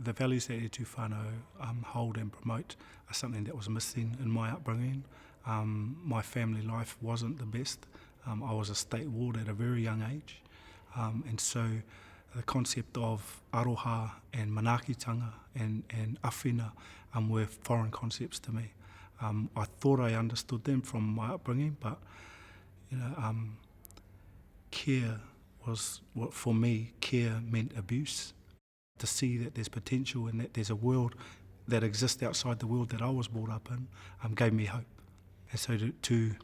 the values that E Tū Whānau hold and promote are something that was missing in my upbringing. My family life wasn't the best. I was a state ward at a very young age, and so the concept of Aroha and Manaakitanga and awhina were foreign concepts to me. I thought I understood them from my upbringing, but care was what, for me, care meant abuse. To see that there's potential and that there's a world that exists outside the world that I was brought up in gave me hope. And so to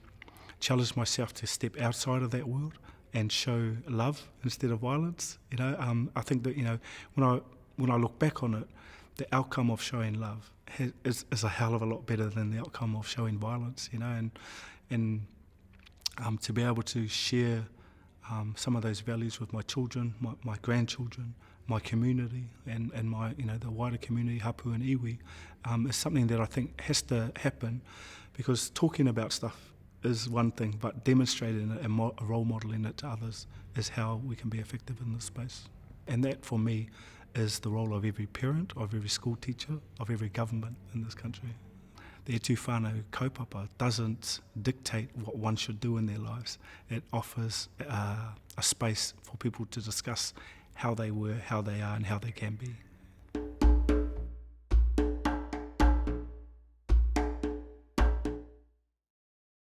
challenge myself to step outside of that world and show love instead of violence, I think that when I look back on it, the outcome of showing love is a hell of a lot better than the outcome of showing violence, and to be able to share some of those values with my children, my grandchildren, my community, and my the wider community, hapu and iwi, is something that I think has to happen, because talking about stuff is one thing, but demonstrating it and role modelling it to others is how we can be effective in this space. And that, for me, is the role of every parent, of every school teacher, of every government in this country. The E Tū Whānau kaupapa doesn't dictate what one should do in their lives. It offers a space for people to discuss how they were, how they are, and how they can be.